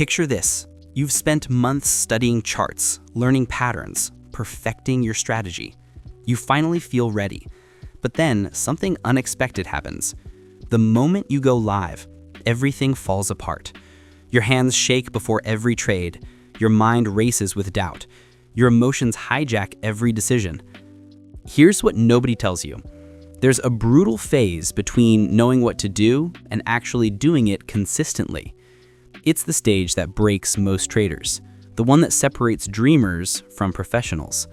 Picture this. You've spent months studying charts, learning patterns, perfecting your strategy. You finally feel ready. But then something unexpected happens. The moment you go live, everything falls apart. Your hands shake before every trade. Your mind races with doubt. Your emotions hijack every decision. Here's what nobody tells you. There's a brutal phase between knowing what to do and actually doing it consistently. It's the stage that breaks most traders, the one that separates dreamers from professionals.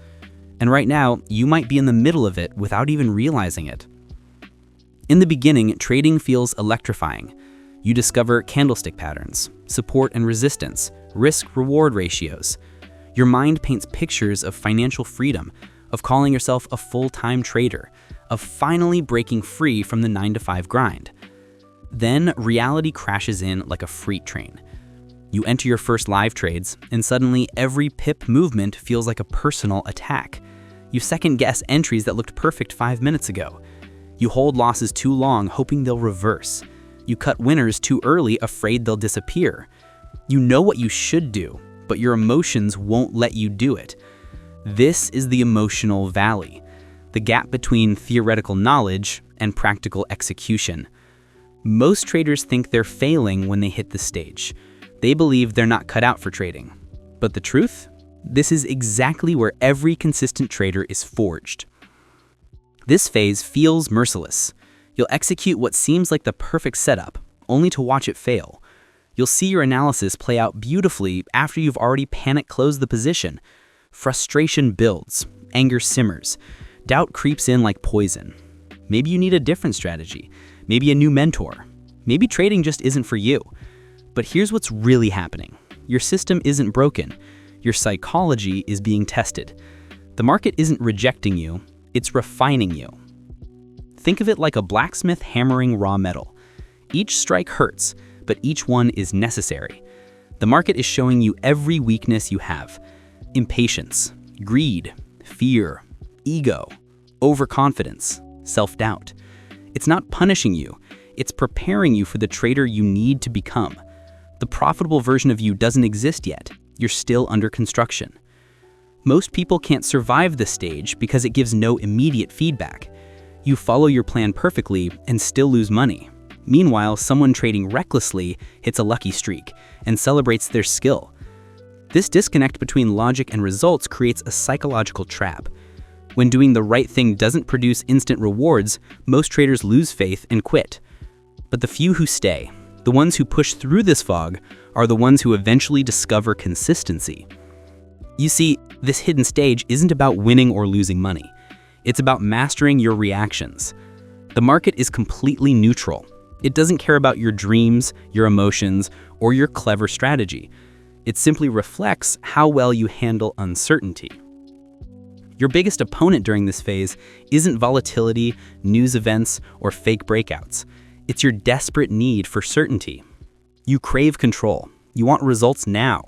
And right now, you might be in the middle of it without even realizing it. In the beginning, trading feels electrifying. You discover candlestick patterns, support and resistance, risk-reward ratios. Your mind paints pictures of financial freedom, of calling yourself a full-time trader, of finally breaking free from the 9-to-5 grind. Then reality crashes in like a freight train. You enter your first live trades, and suddenly every pip movement feels like a personal attack. You second-guess entries that looked perfect 5 minutes ago. You hold losses too long, hoping they'll reverse. You cut winners too early, afraid they'll disappear. You know what you should do, but your emotions won't let you do it. This is the emotional valley, the gap between theoretical knowledge and practical execution. Most traders think they're failing when they hit this stage. They believe they're not cut out for trading. But the truth? This is exactly where every consistent trader is forged. This phase feels merciless. You'll execute what seems like the perfect setup, only to watch it fail. You'll see your analysis play out beautifully after you've already panic closed the position. Frustration builds, anger simmers, doubt creeps in like poison. Maybe you need a different strategy, maybe a new mentor. Maybe trading just isn't for you. But here's what's really happening. Your system isn't broken. Your psychology is being tested. The market isn't rejecting you, it's refining you. Think of it like a blacksmith hammering raw metal. Each strike hurts, but each one is necessary. The market is showing you every weakness you have. Impatience, greed, fear, ego, overconfidence, self-doubt. It's not punishing you, it's preparing you for the trader you need to become. The profitable version of you doesn't exist yet. You're still under construction. Most people can't survive this stage because it gives no immediate feedback. You follow your plan perfectly and still lose money. Meanwhile, someone trading recklessly hits a lucky streak and celebrates their skill. This disconnect between logic and results creates a psychological trap. When doing the right thing doesn't produce instant rewards, most traders lose faith and quit. But the few who stay, the ones who push through this fog, are the ones who eventually discover consistency. You see, this hidden stage isn't about winning or losing money. It's about mastering your reactions. The market is completely neutral. It doesn't care about your dreams, your emotions, or your clever strategy. It simply reflects how well you handle uncertainty. Your biggest opponent during this phase isn't volatility, news events, or fake breakouts. It's your desperate need for certainty. You crave control. You want results now.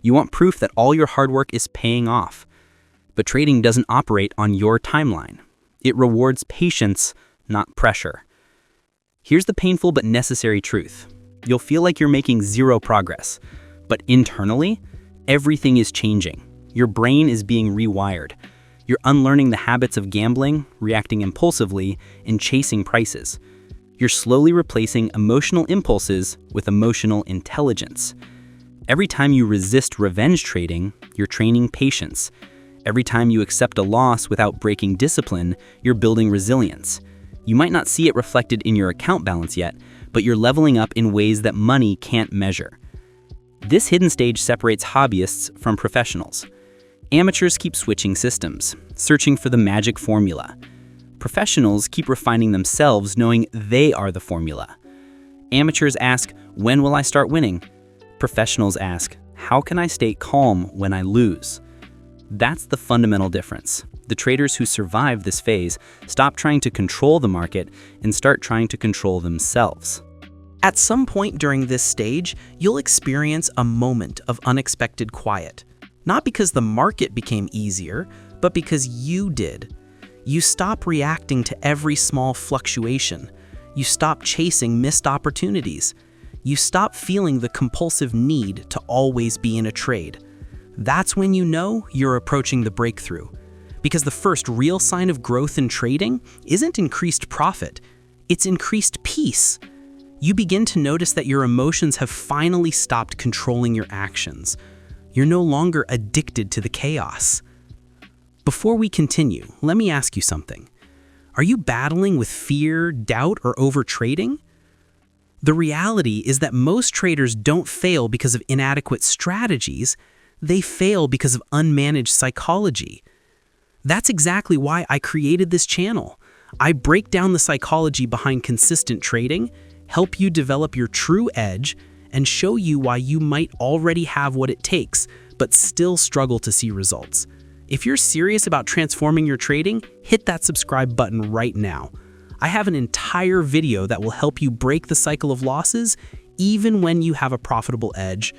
You want proof that all your hard work is paying off. But trading doesn't operate on your timeline. It rewards patience, not pressure. Here's the painful but necessary truth. You'll feel like you're making zero progress. But internally, everything is changing. Your brain is being rewired. You're unlearning the habits of gambling, reacting impulsively, and chasing prices. You're slowly replacing emotional impulses with emotional intelligence. Every time you resist revenge trading, you're training patience. Every time you accept a loss without breaking discipline, you're building resilience. You might not see it reflected in your account balance yet, but you're leveling up in ways that money can't measure. This hidden stage separates hobbyists from professionals. Amateurs keep switching systems, searching for the magic formula. Professionals keep refining themselves, knowing they are the formula. Amateurs ask, when will I start winning? Professionals ask, how can I stay calm when I lose? That's the fundamental difference. The traders who survive this phase stop trying to control the market and start trying to control themselves. At some point during this stage, you'll experience a moment of unexpected quiet. Not because the market became easier, but because you did. You stop reacting to every small fluctuation. You stop chasing missed opportunities. You stop feeling the compulsive need to always be in a trade. That's when you know you're approaching the breakthrough. Because the first real sign of growth in trading isn't increased profit, it's increased peace. You begin to notice that your emotions have finally stopped controlling your actions. You're no longer addicted to the chaos. Before we continue, let me ask you something. Are you battling with fear, doubt, or overtrading? The reality is that most traders don't fail because of inadequate strategies. They fail because of unmanaged psychology. That's exactly why I created this channel. I break down the psychology behind consistent trading, help you develop your true edge, and show you why you might already have what it takes, but still struggle to see results. If you're serious about transforming your trading, hit that subscribe button right now. I have an entire video that will help you break the cycle of losses, even when you have a profitable edge.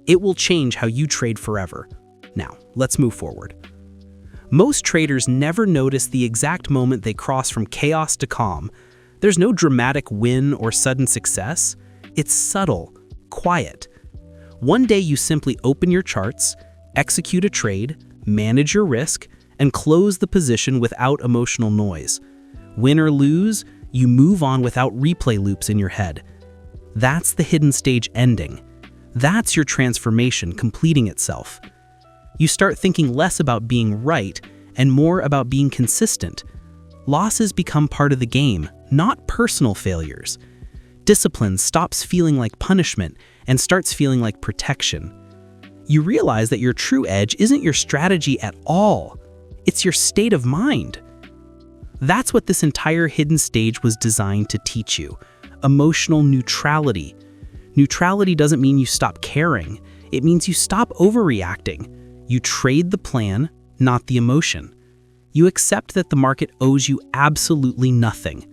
It will change how you trade forever. Now, let's move forward. Most traders never notice the exact moment they cross from chaos to calm. There's no dramatic win or sudden success. It's subtle, quiet. One day you simply open your charts, execute a trade, manage your risk, and close the position without emotional noise. Win or lose, you move on without replay loops in your head. That's the hidden stage ending. That's your transformation completing itself. You start thinking less about being right and more about being consistent. Losses become part of the game, not personal failures. Discipline stops feeling like punishment and starts feeling like protection. You realize that your true edge isn't your strategy at all. It's your state of mind. That's what this entire hidden stage was designed to teach you. Emotional neutrality. Neutrality doesn't mean you stop caring. It means you stop overreacting. You trade the plan, not the emotion. You accept that the market owes you absolutely nothing.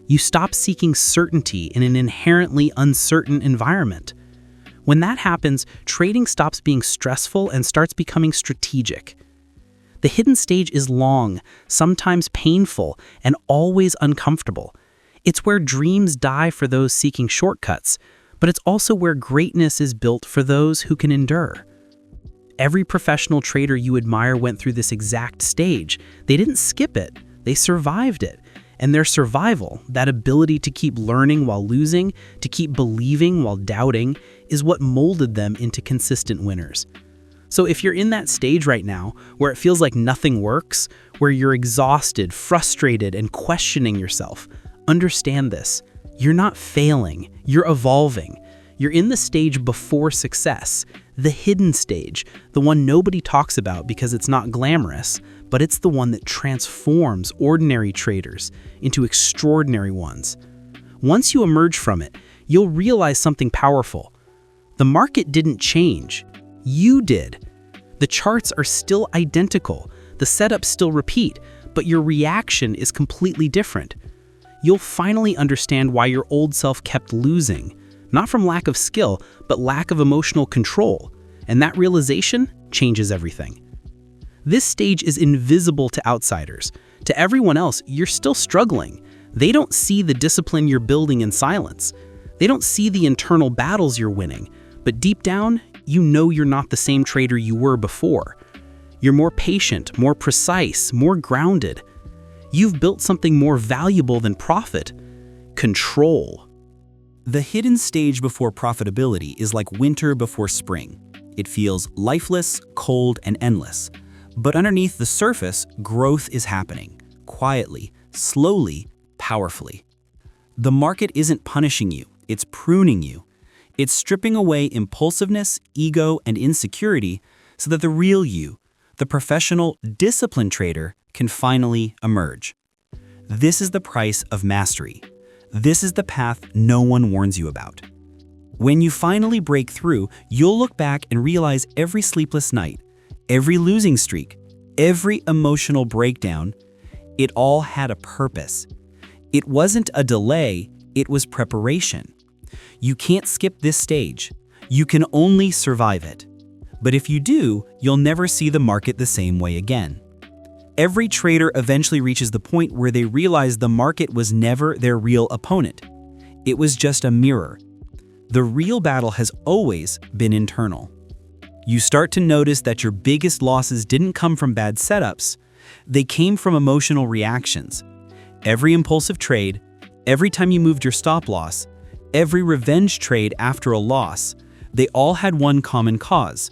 You stop seeking certainty in an inherently uncertain environment. When that happens, trading stops being stressful and starts becoming strategic. The hidden stage is long, sometimes painful, and always uncomfortable. It's where dreams die for those seeking shortcuts, but it's also where greatness is built for those who can endure. Every professional trader you admire went through this exact stage. They didn't skip it, they survived it. And their survival, that ability to keep learning while losing, to keep believing while doubting, is what molded them into consistent winners. So if you're in that stage right now, where it feels like nothing works, where you're exhausted, frustrated, and questioning yourself, understand this. You're not failing, you're evolving. You're in the stage before success, the hidden stage, the one nobody talks about because it's not glamorous, but it's the one that transforms ordinary traders into extraordinary ones. Once you emerge from it, you'll realize something powerful. The market didn't change. You did. The charts are still identical, the setups still repeat, but your reaction is completely different. You'll finally understand why your old self kept losing, not from lack of skill, but lack of emotional control, and that realization changes everything. This stage is invisible to outsiders. To everyone else, you're still struggling. They don't see the discipline you're building in silence. They don't see the internal battles you're winning, but deep down, you know you're not the same trader you were before. You're more patient, more precise, more grounded. You've built something more valuable than profit: control. The hidden stage before profitability is like winter before spring. It feels lifeless, cold, and endless. But underneath the surface, growth is happening, quietly, slowly, powerfully. The market isn't punishing you, it's pruning you. It's stripping away impulsiveness, ego, and insecurity so that the real you, the professional, disciplined trader, can finally emerge. This is the price of mastery. This is the path no one warns you about. When you finally break through, you'll look back and realize every sleepless night, every losing streak, every emotional breakdown, it all had a purpose. It wasn't a delay, it was preparation. You can't skip this stage. You can only survive it. But if you do, you'll never see the market the same way again. Every trader eventually reaches the point where they realize the market was never their real opponent. It was just a mirror. The real battle has always been internal. You start to notice that your biggest losses didn't come from bad setups. They came from emotional reactions. Every impulsive trade, every time you moved your stop loss, every revenge trade after a loss, they all had one common cause: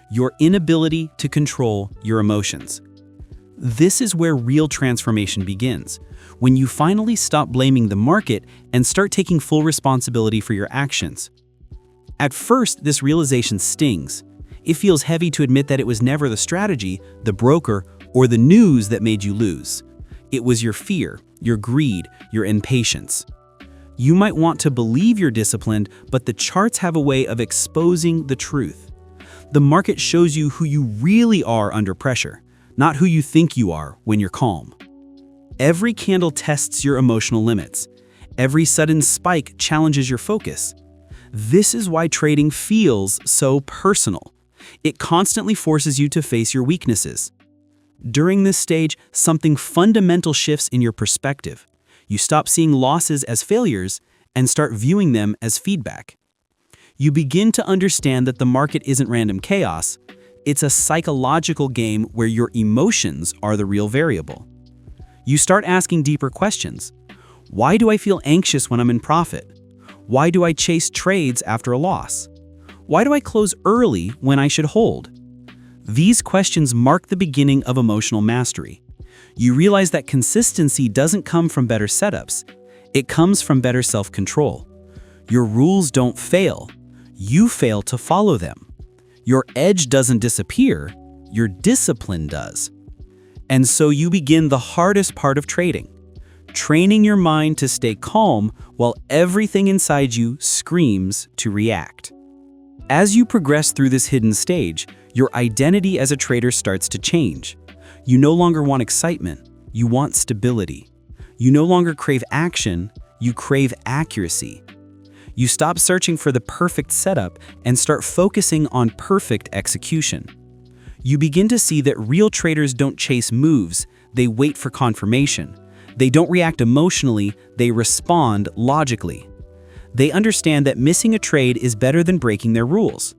your inability to control your emotions. This is where real transformation begins, when you finally stop blaming the market and start taking full responsibility for your actions. At first, this realization stings. It feels heavy to admit that it was never the strategy, the broker, or the news that made you lose. It was your fear, your greed, your impatience. You might want to believe you're disciplined, but the charts have a way of exposing the truth. The market shows you who you really are under pressure, not who you think you are when you're calm. Every candle tests your emotional limits. Every sudden spike challenges your focus. This is why trading feels so personal. It constantly forces you to face your weaknesses. During this stage, something fundamental shifts in your perspective. You stop seeing losses as failures and start viewing them as feedback. You begin to understand that the market isn't random chaos. It's a psychological game where your emotions are the real variable. You start asking deeper questions. Why do I feel anxious when I'm in profit? Why do I chase trades after a loss? Why do I close early when I should hold? These questions mark the beginning of emotional mastery. You realize that consistency doesn't come from better setups. It comes from better self-control. Your rules don't fail. You fail to follow them. Your edge doesn't disappear. Your discipline does. And so you begin the hardest part of trading, training your mind to stay calm while everything inside you screams to react. As you progress through this hidden stage, your identity as a trader starts to change. You no longer want excitement, you want stability. You no longer crave action, you crave accuracy. You stop searching for the perfect setup and start focusing on perfect execution. You begin to see that real traders don't chase moves, they wait for confirmation. They don't react emotionally, they respond logically. They understand that missing a trade is better than breaking their rules.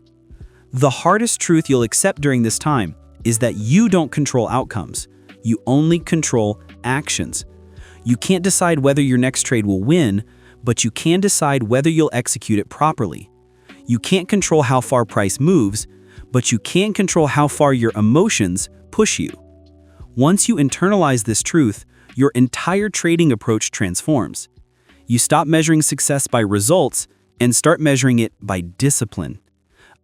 The hardest truth you'll accept during this time is that you don't control outcomes. You only control actions. You can't decide whether your next trade will win, but you can decide whether you'll execute it properly. You can't control how far price moves, but you can control how far your emotions push you. Once you internalize this truth, your entire trading approach transforms. You stop measuring success by results and start measuring it by discipline.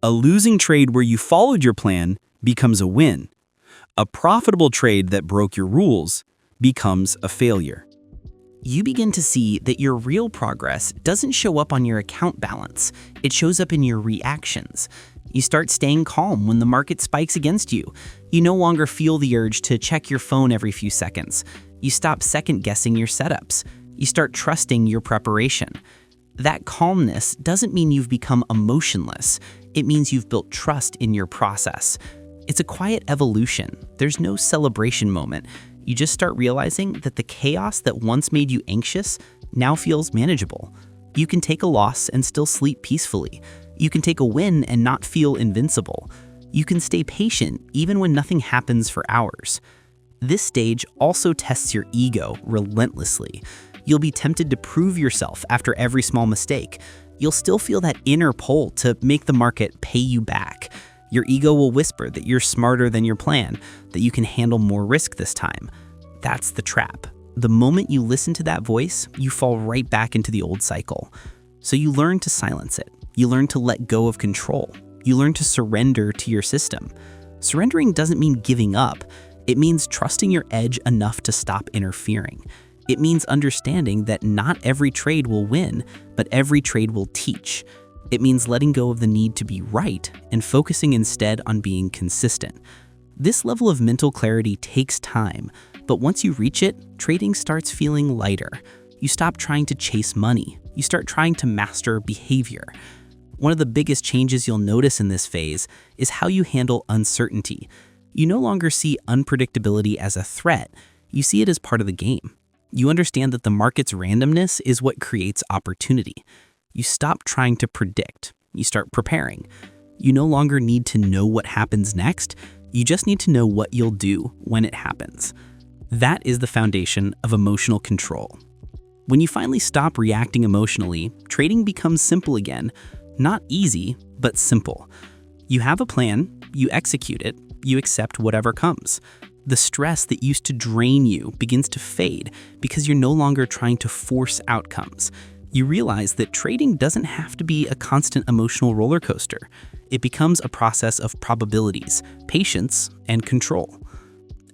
A losing trade where you followed your plan becomes a win. A profitable trade that broke your rules becomes a failure. You begin to see that your real progress doesn't show up on your account balance. It shows up in your reactions. You start staying calm when the market spikes against you. You no longer feel the urge to check your phone every few seconds. You stop second-guessing your setups. You start trusting your preparation. That calmness doesn't mean you've become emotionless. It means you've built trust in your process. It's a quiet evolution. There's no celebration moment. You just start realizing that the chaos that once made you anxious now feels manageable. You can take a loss and still sleep peacefully. You can take a win and not feel invincible. You can stay patient even when nothing happens for hours. This stage also tests your ego relentlessly. You'll be tempted to prove yourself after every small mistake. You'll still feel that inner pull to make the market pay you back. Your ego will whisper that you're smarter than your plan, that you can handle more risk this time. That's the trap. The moment you listen to that voice, you fall right back into the old cycle. So you learn to silence it. You learn to let go of control. You learn to surrender to your system. Surrendering doesn't mean giving up. It means trusting your edge enough to stop interfering. It means understanding that not every trade will win, but every trade will teach. It means letting go of the need to be right and focusing instead on being consistent. This level of mental clarity takes time, but once you reach it, trading starts feeling lighter. You stop trying to chase money. You start trying to master behavior. One of the biggest changes you'll notice in this phase is how you handle uncertainty. You no longer see unpredictability as a threat. You see it as part of the game. You understand that the market's randomness is what creates opportunity. You stop trying to predict. You start preparing. You no longer need to know what happens next. You just need to know what you'll do when it happens. That is the foundation of emotional control. When you finally stop reacting emotionally, trading becomes simple again. Not easy, but simple. You have a plan, you execute it, you accept whatever comes. The stress that used to drain you begins to fade because you're no longer trying to force outcomes. You realize that trading doesn't have to be a constant emotional roller coaster. It becomes a process of probabilities, patience, and control.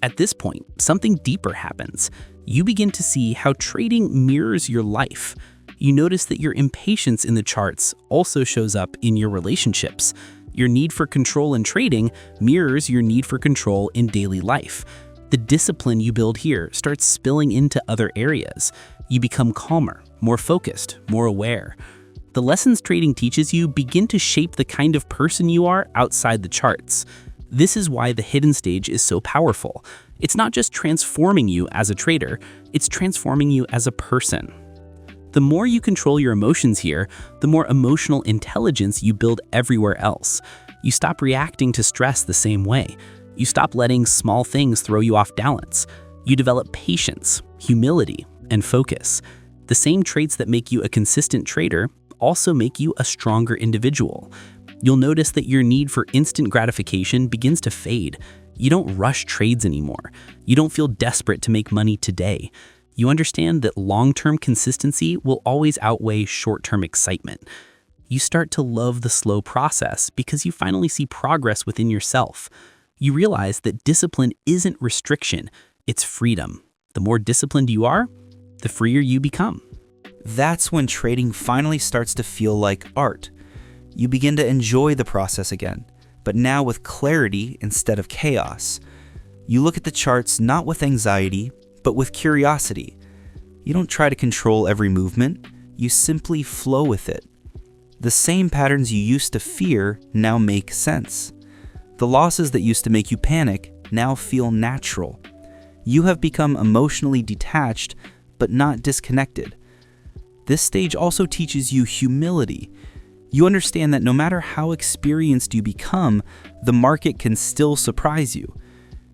At this point, something deeper happens. You begin to see how trading mirrors your life. You notice that your impatience in the charts also shows up in your relationships. Your need for control in trading mirrors your need for control in daily life. The discipline you build here starts spilling into other areas. You become calmer, more focused, more aware. The lessons trading teaches you begin to shape the kind of person you are outside the charts. This is why the hidden stage is so powerful. It's not just transforming you as a trader, it's transforming you as a person. The more you control your emotions here, the more emotional intelligence you build everywhere else. You stop reacting to stress the same way. You stop letting small things throw you off balance. You develop patience, humility, and focus. The same traits that make you a consistent trader also make you a stronger individual. You'll notice that your need for instant gratification begins to fade. You don't rush trades anymore. You don't feel desperate to make money today. You understand that long-term consistency will always outweigh short-term excitement. You start to love the slow process because you finally see progress within yourself. You realize that discipline isn't restriction, it's freedom. The more disciplined you are, the freer you become. That's when trading finally starts to feel like art. You begin to enjoy the process again, but now with clarity instead of chaos. You look at the charts not with anxiety, but with curiosity. You don't try to control every movement, you simply flow with it. The same patterns you used to fear now make sense. The losses that used to make you panic now feel natural. You have become emotionally detached, but not disconnected. This stage also teaches you humility. You understand that no matter how experienced you become, the market can still surprise you.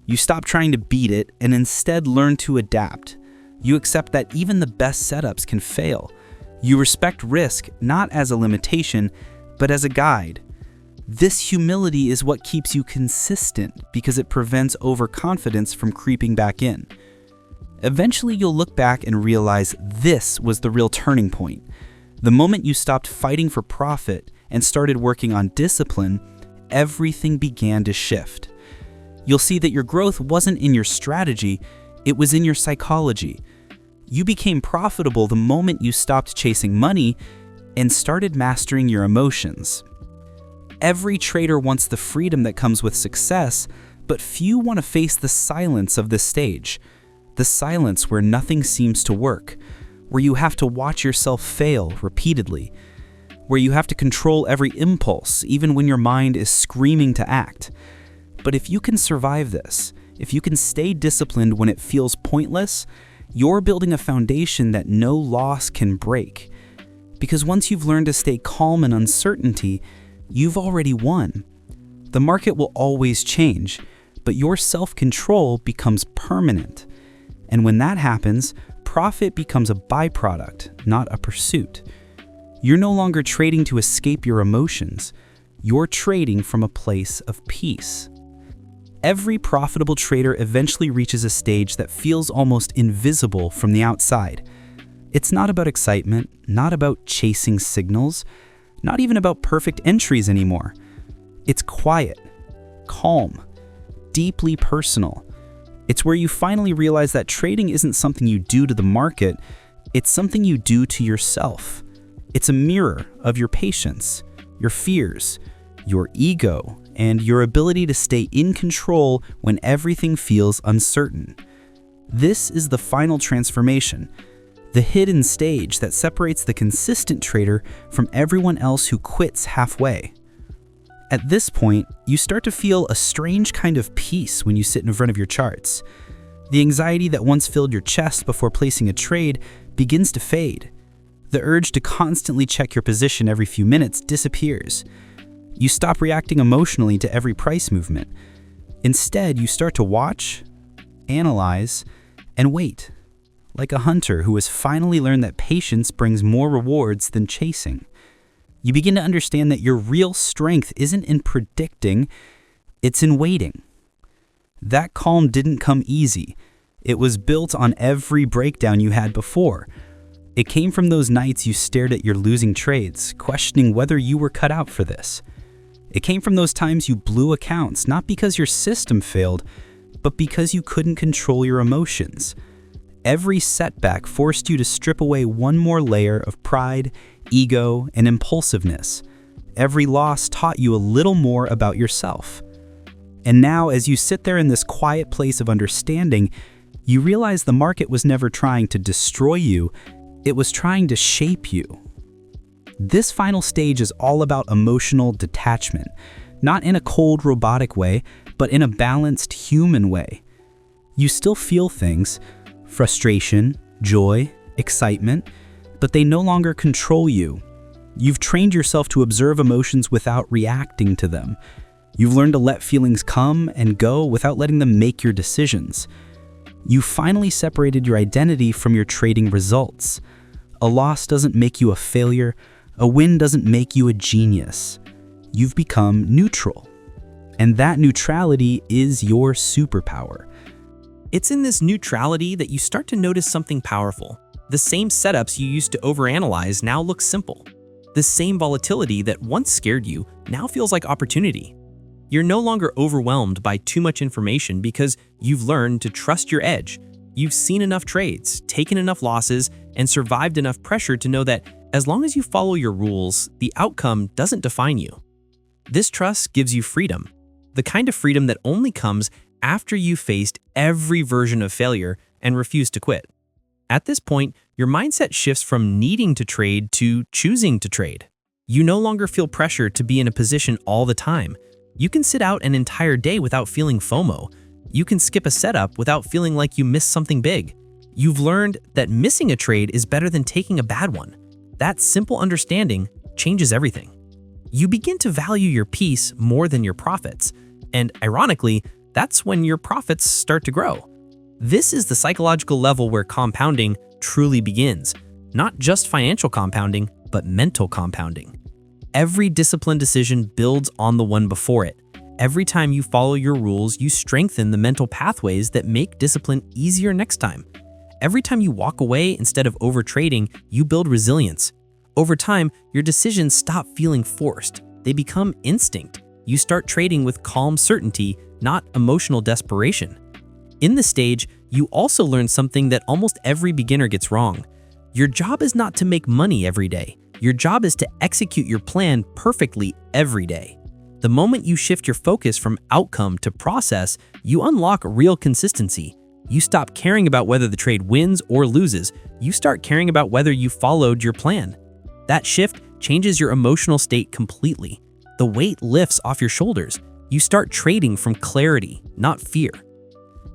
You stop trying to beat it and instead learn to adapt. You accept that even the best setups can fail. You respect risk not as a limitation, but as a guide. This humility is what keeps you consistent because it prevents overconfidence from creeping back in. Eventually, you'll look back and realize this was the real turning point. The moment you stopped fighting for profit and started working on discipline, everything began to shift. You'll see that your growth wasn't in your strategy, it was in your psychology. You became profitable the moment you stopped chasing money and started mastering your emotions. Every trader wants the freedom that comes with success, but few want to face the silence of this stage. The silence where nothing seems to work, where you have to watch yourself fail repeatedly, where you have to control every impulse, even when your mind is screaming to act. But if you can survive this, if you can stay disciplined when it feels pointless, you're building a foundation that no loss can break. Because once you've learned to stay calm in uncertainty, you've already won. The market will always change, but your self-control becomes permanent. And when that happens, profit becomes a byproduct, not a pursuit. You're no longer trading to escape your emotions. You're trading from a place of peace. Every profitable trader eventually reaches a stage that feels almost invisible from the outside. It's not about excitement, not about chasing signals, not even about perfect entries anymore. It's quiet, calm, deeply personal. It's where you finally realize that trading isn't something you do to the market, it's something you do to yourself. It's a mirror of your patience, your fears, your ego, and your ability to stay in control when everything feels uncertain. This is the final transformation, the hidden stage that separates the consistent trader from everyone else who quits halfway. At this point, you start to feel a strange kind of peace when you sit in front of your charts. The anxiety that once filled your chest before placing a trade begins to fade. The urge to constantly check your position every few minutes disappears. You stop reacting emotionally to every price movement. Instead, you start to watch, analyze, and wait, like a hunter who has finally learned that patience brings more rewards than chasing. You begin to understand that your real strength isn't in predicting, it's in waiting. That calm didn't come easy. It was built on every breakdown you had before. It came from those nights you stared at your losing trades, questioning whether you were cut out for this. It came from those times you blew accounts, not because your system failed, but because you couldn't control your emotions. Every setback forced you to strip away one more layer of pride, ego, and impulsiveness. Every loss taught you a little more about yourself. And now, as you sit there in this quiet place of understanding, you realize the market was never trying to destroy you, it was trying to shape you. This final stage is all about emotional detachment, not in a cold robotic way, but in a balanced human way. You still feel things, frustration, joy, excitement, but they no longer control you. You've trained yourself to observe emotions without reacting to them. You've learned to let feelings come and go without letting them make your decisions. You finally separated your identity from your trading results. A loss doesn't make you a failure. A win doesn't make you a genius. You've become neutral. And that neutrality is your superpower. It's in this neutrality that you start to notice something powerful. The same setups you used to overanalyze now look simple. The same volatility that once scared you now feels like opportunity. You're no longer overwhelmed by too much information because you've learned to trust your edge. You've seen enough trades, taken enough losses, and survived enough pressure to know that as long as you follow your rules, the outcome doesn't define you. This trust gives you freedom, the kind of freedom that only comes after you've faced every version of failure and refused to quit. At this point, your mindset shifts from needing to trade to choosing to trade. You no longer feel pressure to be in a position all the time. You can sit out an entire day without feeling FOMO. You can skip a setup without feeling like you missed something big. You've learned that missing a trade is better than taking a bad one. That simple understanding changes everything. You begin to value your peace more than your profits. And ironically, that's when your profits start to grow. This is the psychological level where compounding truly begins. Not just financial compounding, but mental compounding. Every disciplined decision builds on the one before it. Every time you follow your rules, you strengthen the mental pathways that make discipline easier next time. Every time you walk away instead of overtrading, you build resilience. Over time, your decisions stop feeling forced. They become instinct. You start trading with calm certainty, not emotional desperation. In this stage, you also learn something that almost every beginner gets wrong. Your job is not to make money every day. Your job is to execute your plan perfectly every day. The moment you shift your focus from outcome to process, you unlock real consistency. You stop caring about whether the trade wins or loses. You start caring about whether you followed your plan. That shift changes your emotional state completely. The weight lifts off your shoulders. You start trading from clarity, not fear.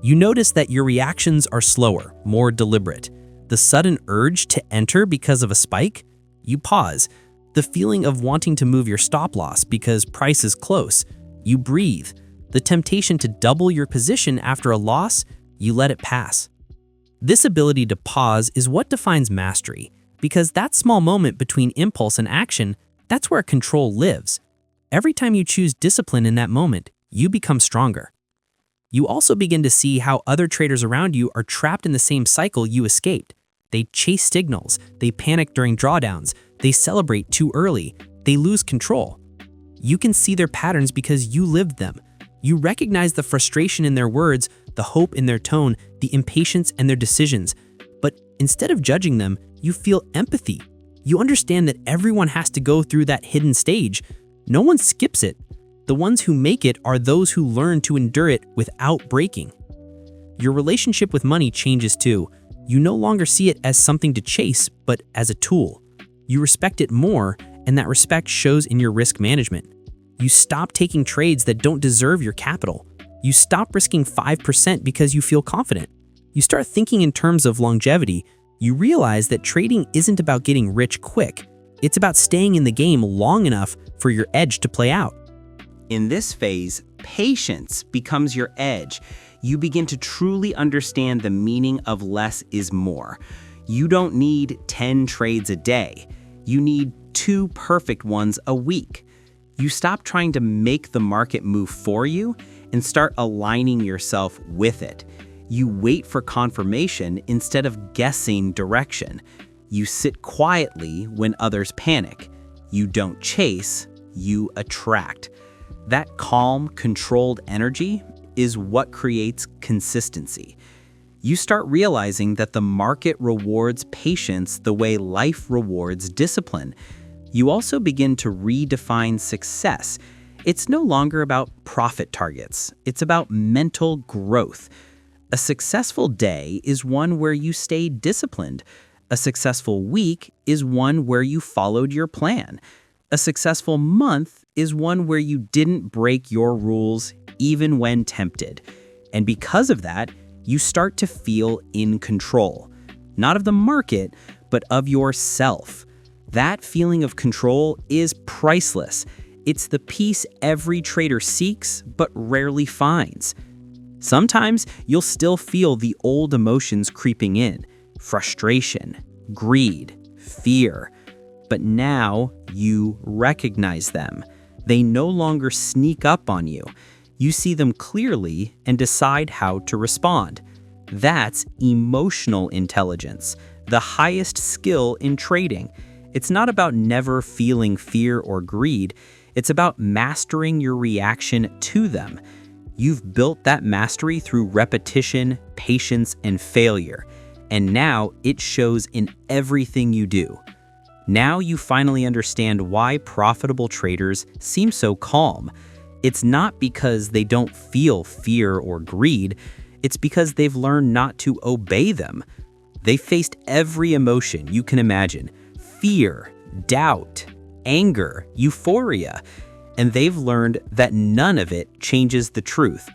You notice that your reactions are slower, more deliberate. The sudden urge to enter because of a spike? You pause. The feeling of wanting to move your stop loss because price is close? You breathe. The temptation to double your position after a loss? You let it pass. This ability to pause is what defines mastery, because that small moment between impulse and action, that's where control lives. Every time you choose discipline in that moment, you become stronger. You also begin to see how other traders around you are trapped in the same cycle you escaped. They chase signals, they panic during drawdowns, they celebrate too early, they lose control. You can see their patterns because you lived them. You recognize the frustration in their words, the hope in their tone, the impatience in their decisions. But instead of judging them, you feel empathy. You understand that everyone has to go through that hidden stage. No one skips it. The ones who make it are those who learn to endure it without breaking. Your relationship with money changes too. You no longer see it as something to chase, but as a tool. You respect it more, and that respect shows in your risk management. You stop taking trades that don't deserve your capital. You stop risking 5% because you feel confident. You start thinking in terms of longevity. You realize that trading isn't about getting rich quick. It's about staying in the game long enough for your edge to play out. In this phase, patience becomes your edge. You begin to truly understand the meaning of less is more. You don't need 10 trades a day. You need 2 perfect ones a week. You stop trying to make the market move for you and start aligning yourself with it. You wait for confirmation instead of guessing direction. You sit quietly when others panic. You don't chase, you attract. That calm, controlled energy is what creates consistency. You start realizing that the market rewards patience the way life rewards discipline. You also begin to redefine success. It's no longer about profit targets. It's about mental growth. A successful day is one where you stay disciplined. A successful week is one where you followed your plan. A successful month is one where you didn't break your rules even when tempted. And because of that, you start to feel in control, not of the market, but of yourself. That feeling of control is priceless. It's the peace every trader seeks but rarely finds. Sometimes you'll still feel the old emotions creeping in: frustration, greed, fear. But now you recognize them. They no longer sneak up on you. You see them clearly and decide how to respond. That's emotional intelligence, the highest skill in trading. It's not about never feeling fear or greed. It's about mastering your reaction to them. You've built that mastery through repetition, patience, and failure. And now it shows in everything you do. Now you finally understand why profitable traders seem so calm. It's not because they don't feel fear or greed. It's because they've learned not to obey them. They faced every emotion you can imagine: fear, doubt, anger, euphoria. And they've learned that none of it changes the truth.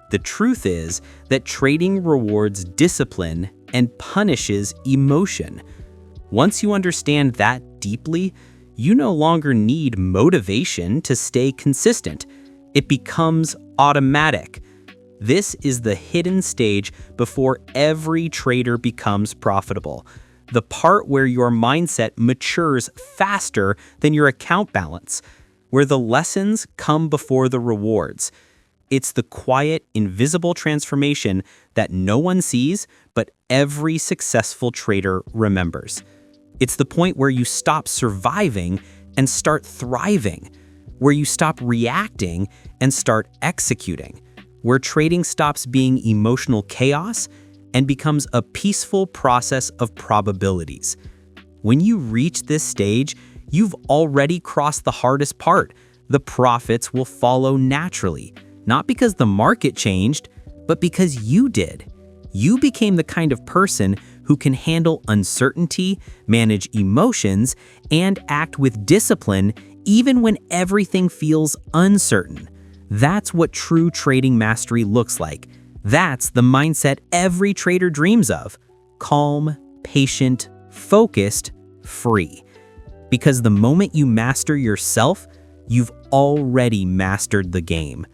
The truth is that trading rewards discipline and punishes emotion. Once you understand that deeply, you no longer need motivation to stay consistent. It becomes automatic. This is the hidden stage before every trader becomes profitable. The part where your mindset matures faster than your account balance, where the lessons come before the rewards. It's the quiet, invisible transformation that no one sees, but every successful trader remembers. It's the point where you stop surviving and start thriving, where you stop reacting and start executing, where trading stops being emotional chaos and becomes a peaceful process of probabilities. When you reach this stage, you've already crossed the hardest part. The profits will follow naturally, not because the market changed, but because you did. You became the kind of person who can handle uncertainty, manage emotions, and act with discipline even when everything feels uncertain. That's what true trading mastery looks like. That's the mindset every trader dreams of: calm, patient, focused, free. Because the moment you master yourself, you've already mastered the game.